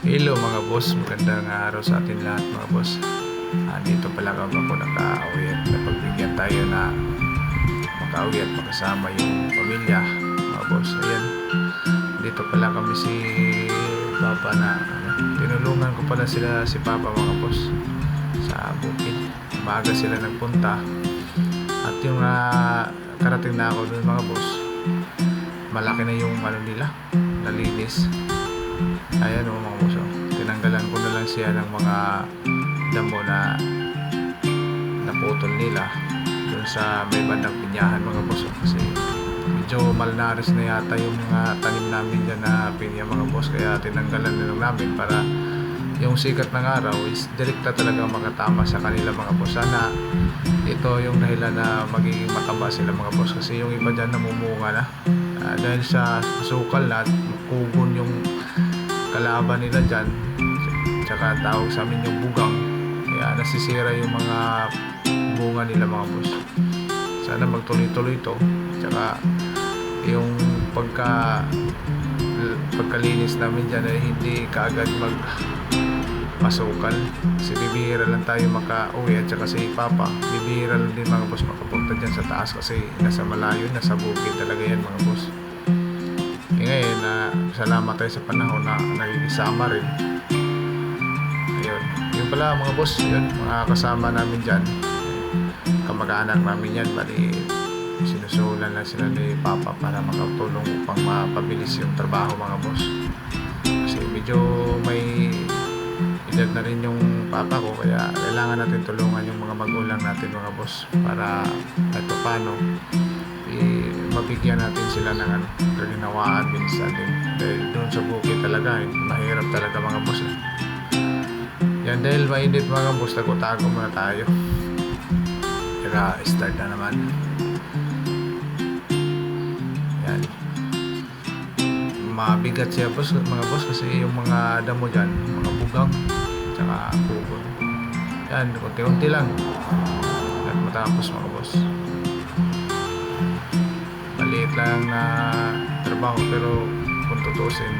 Hello mga boss, magandang araw sa atin lahat mga boss. Dito pala ako nakauwi at napagbigyan tayo na makauwi at makasama yung pamilya mga boss. Ayan, dito pala kami si Papa na tinulungan ko pala sila si Papa mga boss sa bukid. Maaga sila nagpunta at yung karating na ako dun mga boss, malaki na yung nila, nalinis. Ayan o mga boss, tinanggalan ko na lang siya ng mga damo na naputol nila dun sa may bandang pinyahan mga boss, kasi medyo malnaris na yata yung mga tanim namin dyan na pinya mga boss, kaya tinanggalan na lang namin para yung sikat ng araw is direkta talaga makatama sa kanila mga boss. Sana ito yung dahilan na magiging mataba sila mga boss, kasi yung iba dyan namumunga na dahil sa sukal na at kugon yung kalaban nila dyan, tsaka tawag sa amin yung bugang, kaya nasisira yung mga bunga nila mga boss. Sana magtuloy-tuloy ito, tsaka yung pagkalinis namin dyan ay hindi kaagad masukal, kasi bibihira lang tayo makauwi, at tsaka si Papa bibihira lang din mga boss makapunta dyan sa taas, kasi nasa malayo, nasa bukid talaga yan mga boss. Ngayon salamat tayo sa panahon na nagkikisama rin. Ayun, yun pala mga boss, yun mga kasama namin dyan, kamag-anak namin yan, bali sinusulan lang sila ni Papa para makatulong upang mapabilis yung trabaho mga boss, kasi medyo may edad na rin yung Papa ko, kaya kailangan natin tulungan yung mga magulang natin mga boss, para kahit paano mabigyan natin sila ng kaginawaan minsan din, dahil doon sa bukid talaga mahirap talaga mga boss yan. Dahil mainit mga boss, tago-tago muna tayo, kaya start na naman yan. Mabigat siya boss, mga boss, kasi yung mga damo dyan, mga bugang tsaka kugon yan, kunti-kunti lang at matapos mga boss. Maliit lang na trabaho, pero kung tutusin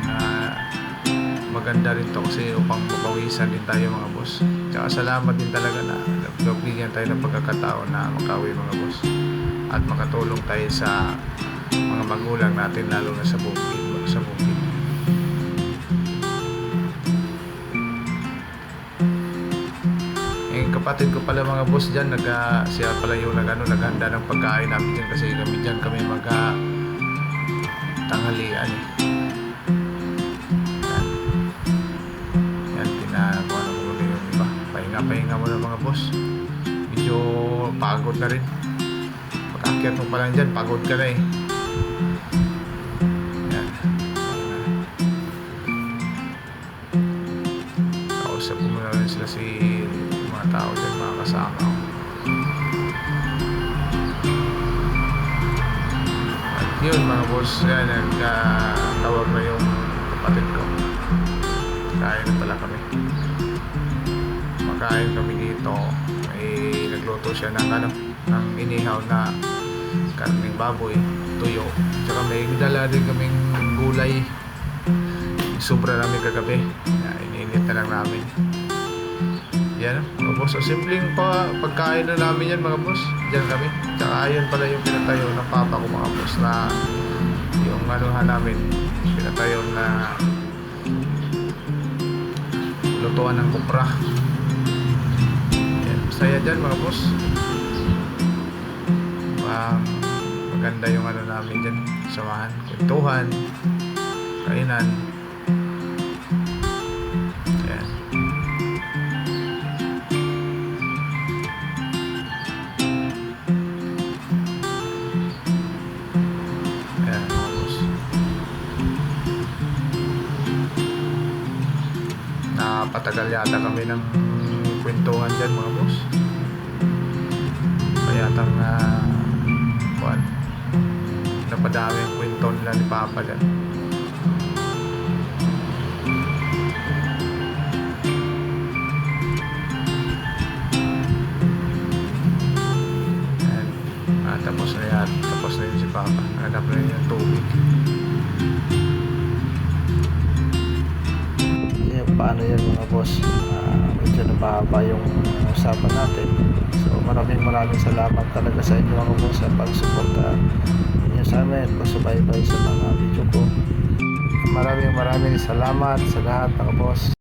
maganda rin to, kasi upang mapawisan din tayo mga boss. Tsaka salamat din talaga na nagbigyan tayo ng pagkakataon na makauwi mga boss, at makatulong tayo sa mga magulang natin, lalo na sa bukid. Yung kapatid ko pala mga boss dyan, siya pala yung naghanda ng pagkain namin dyan, kasi kami tanghalian yan, pinagawa na muna yung iba, pahinga muna mga boss, medyo pagod na rin. Pag-akyat mo pa lang dyan, pagod ka na yan. Kausap ko muna rin sila mga tao dyan, mga kasama ko. At yun mga boss, yan, nagtawag na yung kapatid ko, kain na pala kami. Makain kami dito, nagluto siya ng inihaw na karning baboy, tuyo, tsaka may dala din kaming gulay, sobra namin kagabi, ininit na lang namin yan mga boss. So simpleng pagkain na namin yan mga boss, dyan kami. Tsaka yun pala yung pinatayo ng Papa ko mga boss, na yung namin pinatayo na lutuan ng kupra yan. Masaya dyan mga boss, maganda yung namin dyan, samahan, kwentuhan, kainan. Patagal yata kami ng kwentuhan dyan mga boss, payatang napadami yung kwento nila ni Papa dyan. Tapos na yun si Papa, hanap na yun yung tubig. paano yan mga boss. Medyo napahaba yung usapan natin. So maraming salamat talaga sa inyo mga boss sa pagsuporta ninyo sa amin, pasubaybay sa mga video ko. Maraming salamat sa lahat mga boss.